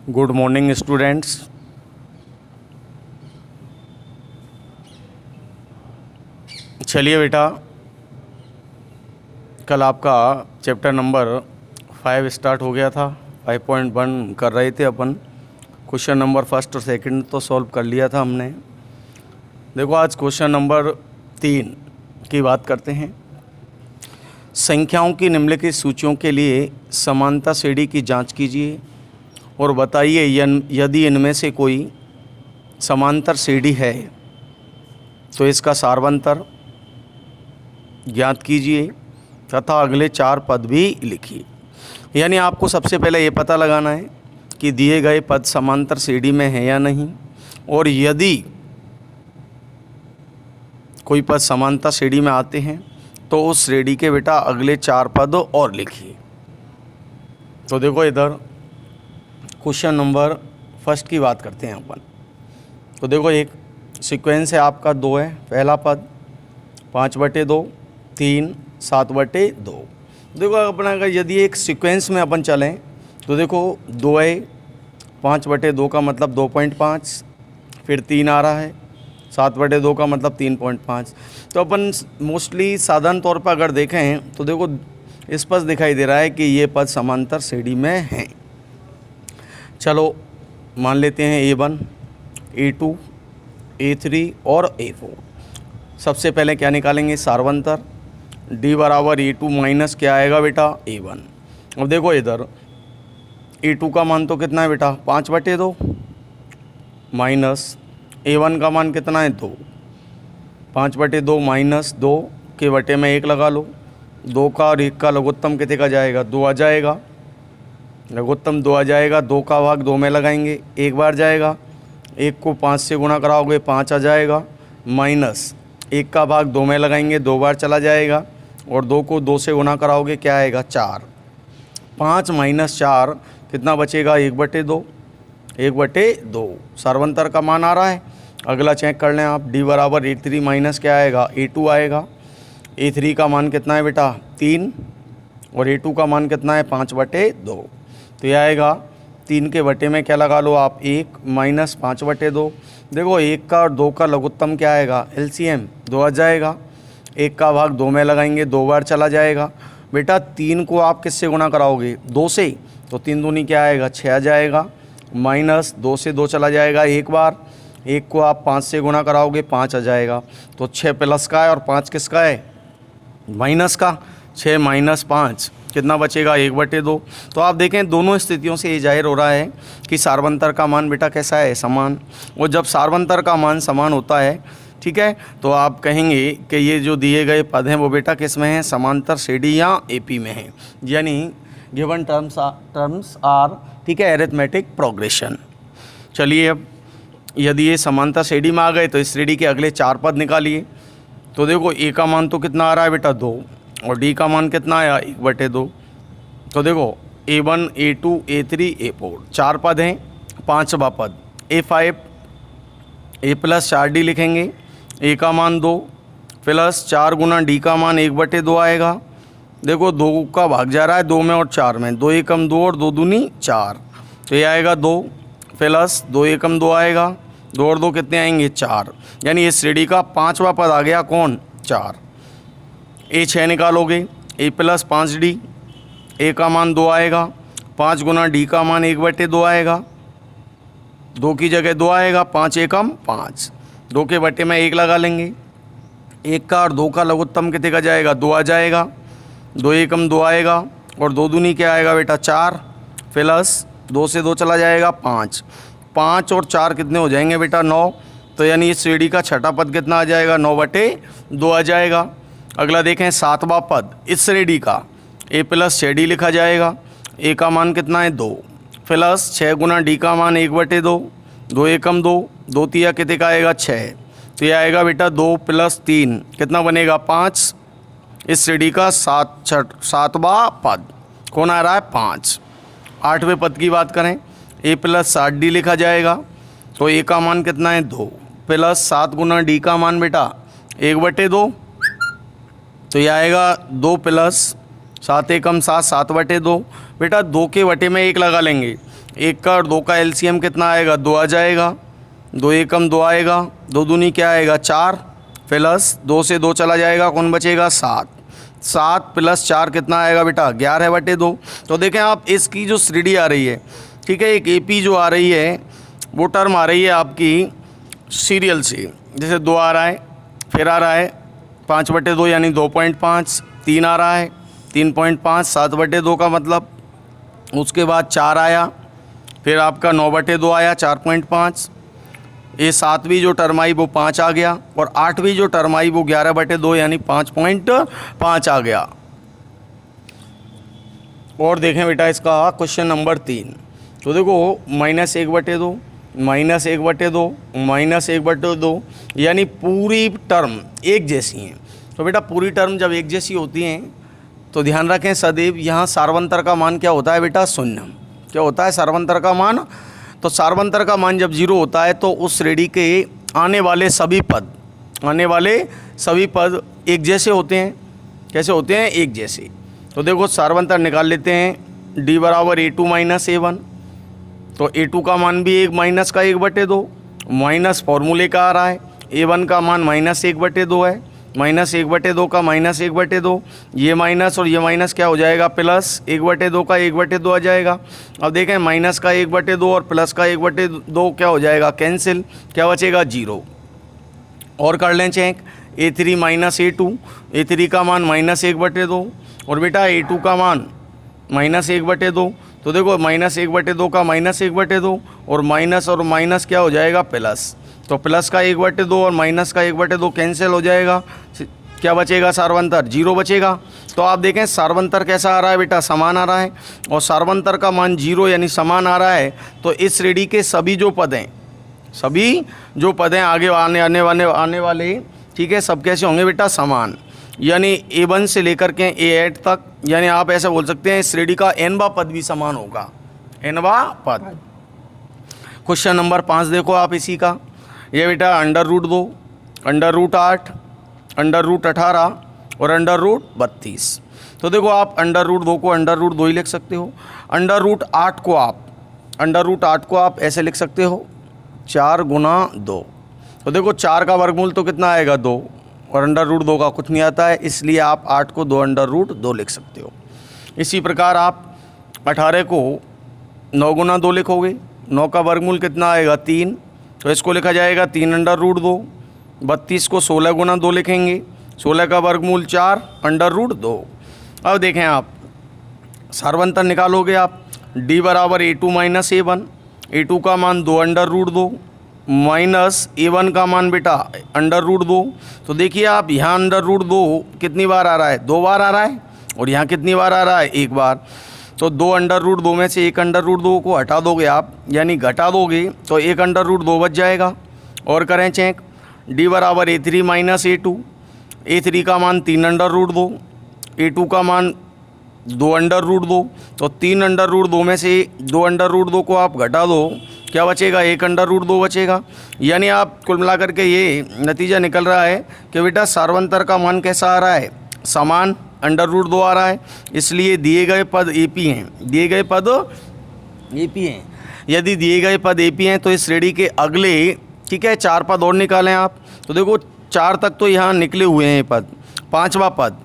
Good morning students. चलिए बेटा, कल आपका चैप्टर नंबर 5 स्टार्ट हो गया था। 5.1 कर रहे थे अपन। क्वेश्चन नंबर फर्स्ट और सेकंड तो सॉल्व कर लिया था हमने। देखो आज क्वेश्चन नंबर 3 की बात करते हैं। संख्याओं की निम्नलिखित सूचियों के लिए समानता श्रेणी की जांच कीजिए और बताइए यदि इनमें से कोई समांतर श्रेणी है तो इसका सार्वंतर ज्ञात कीजिए तथा अगले 4 पद भी लिखिए। यानी आपको सबसे पहले ये पता लगाना है कि दिए गए पद समांतर श्रेणी में है या नहीं, और यदि कोई पद समांतर श्रेणी में आते हैं तो उस श्रेणी के बेटा अगले 4 पद और लिखिए। तो देखो इधर क्वेश्चन नंबर फर्स्ट की बात करते हैं अपन। तो देखो एक सीक्वेंस है आपका 2 है। पहला पद 5/2, 3, 7/2। देखो अपना अगर यदि एक सीक्वेंस में अपन चलें तो देखो 2 है, 5/2 का मतलब 2.5, फिर 3 आ रहा है, 7/2 का मतलब 3.5। तो अपन मोस्टली साधारण तौर पर अगर देखें तो देखो स्पष्ट दिखाई दे रहा है कि ये पद समांतर श्रेणी में हैं। चलो मान लेते हैं A1, A2, A3 और A4। सबसे पहले क्या निकालेंगे? सार्वंतर। D बराबर A2 माइनस क्या आएगा बेटा? A1। अब देखो इधर A2 का मान तो कितना है बेटा? 5/2 माइनस A1 का मान कितना है? 2। 5/2 माइनस 2 के बटे में 1 लगा लो। 2 का और 1 का लघुत्तम कितने का जाएगा? 2 आ जाएगा। लघुत्तम 2 आ जाएगा। 2 का भाग 2 में लगाएंगे, 1 बार जाएगा। 1 को 5 से गुणा कराओगे 5 आ जाएगा। माइनस 1 का भाग 2 में लगाएंगे, 2 बार चला जाएगा। और 2 को 2 से गुणा कराओगे क्या आएगा? 4। 5 माइनस 4 कितना बचेगा? 1/2। 1/2 सार्वंतर का मान आ रहा है। अगला चेक कर लें आप। D बराबर A3 माइनस क्या आएगा? A2 आएगा। A3 का मान कितना है बेटा? 3। और A2 का मान कितना है? 5/2। तो यह आएगा 3 के बटे में क्या लगा लो आप? 1 माइनस 5/2। देखो 1 का और 2 का लघुत्तम क्या आएगा? LCM 2 आ जाएगा। 1 का भाग 2 में लगाएंगे, 2 बार चला जाएगा। बेटा 3 को आप किससे गुणा कराओगे? 2 से। तो 3 दूनी क्या आएगा? 6 आ जाएगा। माइनस 2 से 2 चला जाएगा 1 बार। 1 को आप 5 से गुणा कराओगे 5 आ जाएगा। तो 6 प्लस का है और 5 किसका है? माइनस का। 6 माइनस 5 कितना बचेगा? 1/2। तो आप देखें दोनों स्थितियों से ये जाहिर हो रहा है कि सार्वंतर का मान बेटा कैसा है? समान। और जब सार्वंतर का मान समान होता है, ठीक है, तो आप कहेंगे कि ये जो दिए गए पद हैं वो बेटा किस में हैं? समांतर श्रेणी या AP में हैं। यानी गिवन टर्म्स आर, ठीक है, एरिथमेटिक प्रोग्रेशन। चलिए अब यदि ये समांतर श्रेणी में आ गए तो इस श्रेणी के अगले 4 पद निकालिए। तो देखो A का मान तो कितना आ रहा है बेटा? 2। और D का मान कितना आया? 1/2। तो देखो A1, A2, A3, A4 4 पद हैं। 5वां पद A5, A प्लस 4D लिखेंगे। A का मान 2 प्लस 4 गुना D का मान 1/2 आएगा। देखो 2 का भाग जा रहा है 2 में और 4 में। 2 एकम 2 और 2 दूनी 4। तो ये आएगा 2 प्लस 2 एकम 2 आएगा। 2 और 2 कितने आएंगे? 4। यानी इस श्रेणी का 5वां पद आ गया कौन? 4। A6 निकालोगे। A plus 5D। A का मान 2 आएगा। 5 गुना D का मान 1/2 आएगा। 2 की जगह 2 आएगा। 5 एकम 5। 2 के बटे में 1 लगा लेंगे। 1 का और 2 का लघुत्तम कितने का जाएगा? 2 आ जाएगा। 2 एकम 2 आएगा। और 2 दूनी क्या आएगा बेटा? 4 प्लस 2 से 2 चला जाएगा 5। 5 और 4 कितने हो जाएंगे बेटा? 9। तो यानी इस श्रेणी का छठा पद कितना आ जाएगा? 9/2 आ जाएगा। अगला देखें 7वां पद इस श्रेणी का A प्लस 6D लिखा जाएगा। A का मान कितना है? 2 प्लस 6 गुना D का मान 1/2। 2 एकम 2, 2 तिया कितने का आएगा? 6। तो यह आएगा बेटा 2 प्लस 3 कितना बनेगा? 5। इस श्रेणी का 7वां पद कौन आ रहा है? 5। 8वें पद की बात करें A प्लस 7D लिखा जाएगा। तो A का मान कितना है? 2 प्लस 7 गुना D का मान बेटा 1/2। तो यह आएगा 2 प्लस 7 एकम 7, 7/2। बेटा 2 के वटे में 1 लगा लेंगे, 1 का और 2 का एलसीएम कितना आएगा, 2 आ जाएगा। 2 एकम 2 आएगा, 2 दूनी क्या आएगा 4, प्लस 2 से 2 चला जाएगा, कौन बचेगा 7। 7 प्लस 4 कितना आएगा बेटा 11/2। तो देखें आप इसकी जो श्रेणी आ रही है, ठीक है, एक एपी जो आ रही है वो टर्म आ रही है आपकी सीरियल से, जैसे 2 आ रहा है, फिर आ रहा है 5/2 यानी 2.5, 3 आ रहा है 3.5, 7/2 का मतलब, उसके बाद 4 आया, फिर आपका 9/2 आया 4.5, ये 7वीं जो टर्म आई वो 5 आ गया, और 8वीं जो टर्म आई वो 11/2 यानी 5.5 आ गया। और देखें बेटा इसका क्वेश्चन नंबर 3, तो देखो -1/2, -1/2, -1/2 यानी पूरी टर्म एक जैसी हैं। तो बेटा पूरी टर्म जब एक जैसी होती हैं तो ध्यान रखें सदैव यहाँ सार्वंतर का मान क्या होता है बेटा 0। क्या होता है सार्वंतर का मान, तो सार्वंतर का मान जब 0 होता है तो उस श्रेणी के आने वाले सभी पद एक जैसे होते हैं। कैसे होते हैं, एक जैसे। तो देखो सार्वंतर निकाल लेते हैं, D बराबर A2 माइनस A1, तो A2 का मान भी माइनस का 1/2, माइनस फॉर्मूले का आ रहा है, A1 का मान -1/2 है, -1/2 का -1/2, ये माइनस और ये माइनस क्या हो जाएगा प्लस, 1/2 का 1/2 आ जाएगा। अब देखें माइनस का 1/2 और प्लस का 1/2 क्या हो जाएगा कैंसिल, क्या बचेगा 0। और कर लें check, A3 minus A2, A3 का मान -1/2 और बेटा A2 का मान -1/2। तो देखो -1/2 का -1/2 और माइनस क्या हो जाएगा प्लस, तो प्लस का 1/2 और माइनस का 1/2 कैंसिल हो जाएगा, क्या बचेगा सार्वंतर 0 बचेगा। तो आप देखें सार्वंतर कैसा आ रहा है बेटा, समान आ रहा है, और सार्वंतर का मान 0 यानी समान आ रहा है। तो इस श्रेणी के सभी जो पद हैं आगे आने वाले, ठीक है, सब कैसे होंगे बेटा समान, यानी A1 से लेकर के A8 तक, यानी आप ऐसा बोल सकते हैं इस श्रेणी का nवां पद भी समान होगा, nवां पद। क्वेश्चन नंबर 5 देखो आप इसी का, ये बेटा √2, √8, √18 और √32। तो देखो आप √2 को √2 ही लिख सकते हो, √8 को आप ऐसे लिख सकते हो 4 गुना 2। तो देखो 4 का वर्गमूल तो कितना आएगा 2, और √2 का कुछ नहीं आता है, इसलिए आप 8 को 2 लिख सकते हो। इसी प्रकार आप 18 को 9 गुना 2 लिखोगे, 9 का वर्गमूल कितना आएगा 3, तो इसको लिखा जाएगा 3√2। 32 को 16 गुना 2 लिखेंगे, 16 का वर्गमूल 4 √2। अब देखें आप सार्वंतर निकालोगे आप, D बराबर A2 माइनस A1, A2 का मान 2 माइनस A1 का मान बेटा √2। तो देखिए आप यहाँ √2 कितनी बार आ रहा है, 2 बार आ रहा है, और यहाँ कितनी बार आ रहा है 1 बार। तो 2 √2 में से 1 √2 को हटा दोगे आप, यानी घटा दोगे, तो 1 √2 बच जाएगा। और करें चेक, D बराबर A3 माइनस A2, A3 का मान 3 A2 का मान 2 तो 3 में से 2 को आप घटा दो, क्या बचेगा 1 √2 बचेगा। यानी आप कुल मिलाकर के ये नतीजा निकल रहा है कि बेटा सार्वंतर का मान कैसा आ रहा है, समान √2 आ रहा है, इसलिए दिए गए पद AP हैं, यदि दिए गए पद AP हैं तो इस श्रेणी के अगले, ठीक है, 4 पद और निकालें आप। तो देखो 4 तक तो यहाँ निकले हुए हैं पद, 5वां पद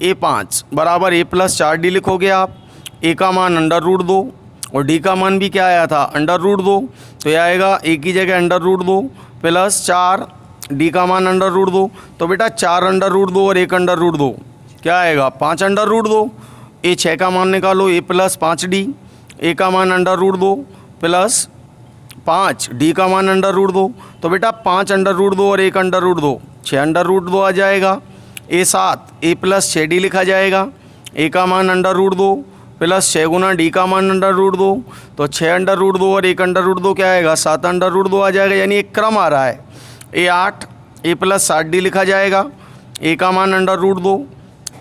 A5 बराबर A + 4D लिखोगे आप, A का मान √2 और D का मान भी क्या आया था √2, तो यह आएगा A की जगह √2 प्लस 4, D का मान √2। तो बेटा 4 √2 और 1 √2 क्या आएगा 5 √2। A6 का मान निकालो, A + 5D, A का मान √2 प्लस 5, D का मान √2। तो बेटा 5 √2 और 1 √2 6 √2 आ जाएगा। A7 A + 6D लिखा जाएगा, A का मान √2 प्लस 6 गुना D का मान √2, तो 6 √2 और 1 √2 क्या आएगा 7 √2 आ जाएगा, यानी एक क्रम आ रहा है। A8 A + 7D लिखा जाएगा, A का मान √2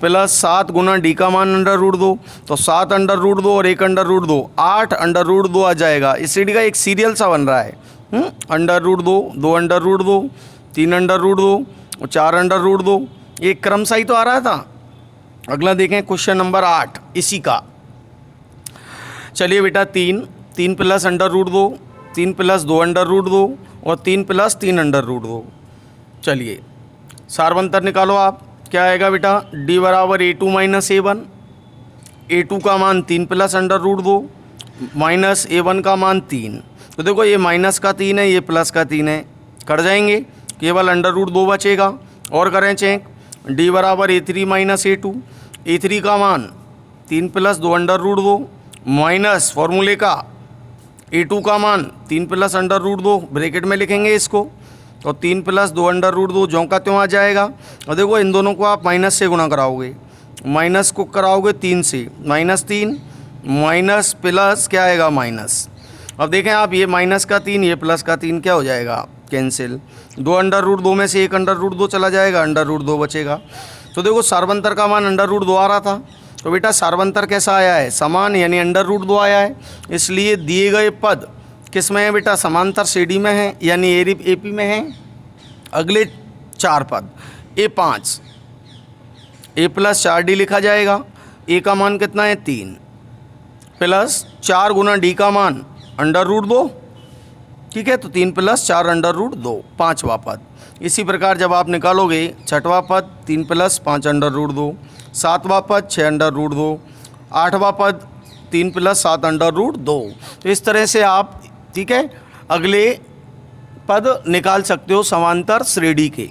प्लस 7 गुना D का मान √2, तो 7 √2 और 1 √2 8 √2 आ जाएगा। इस सीडी का एक सीरियल सा बन रहा है, √2 2 √2 3 √2 और 4 √2, एक क्रम सा ही तो आ रहा था। अगला देखें क्वेश्चन नंबर 8 इसी का। चलिए बेटा 3 plus under root 2, 3 plus 2 under root 2 और 3 प्लस 3 अंडर रूट 2। चलिए सार्वंतर निकालो आप। क्या आएगा बेटा, d बराबर a2 माइनस a1, a2 का मान 3 plus under root 2 minus a1 का मान 3। तो देखो ये माइनस का 3 है, ये प्लस का 3 है, कट जाएंगे, केवल अंडर रूट 2 बचेगा। और करें चेक, d बराबर a3 माइनस a2, a3 का मान 3 प्लस 2 अंडर रूट 2 माइनस फॉर्मूले का a2 का मान 3 प्लस अंडर रूट 2, ब्रैकेट में लिखेंगे इसको, और 3 प्लस 2 अंडर रूट 2 ज्यों का त्यों आ जाएगा। और देखो इन दोनों को आप माइनस से गुणा कराओगे, माइनस को कराओगे 3 से, -3 माइनस प्लस क्या आएगा माइनस। अब देखें आप, ये माइनस का 3 ये प्लस का 3 क्या हो जाएगा, कैंसिल। 2 अंडर रूट 2 में से 1 अंडर रूट 2 चला जाएगा, अंडर रूट 2 बचेगा। तो देखो सार्वंतर का मान अंडर रूट 2 आ रहा था, तो बेटा सार्वंतर कैसा आया है, समान, यानी अंडर रूट 2 आया है। इसलिए दिए गए पद किस में है बेटा, समांतर श्रेणी में है, यानी एपी में है। अगले 4 पद a5, a प्लस 4d लिखा जाएगा, a का मान कितना है 3 प्लस 4 गुना d का मान अंडर रूट 2, ठीक है, तो 3 प्लस 4 अंडर रूट 2, 5वां पद। इसी प्रकार जब आप निकालोगे 6वां पद 3 प्लस 5 अंडर रूट 2, 7वां पद 6 अंडर रूट 2, 8वां पद 3 प्लस 7 अंडर रूट 2। तो इस तरह से आप, ठीक है, अगले पद निकाल सकते हो समांतर श्रेणी के।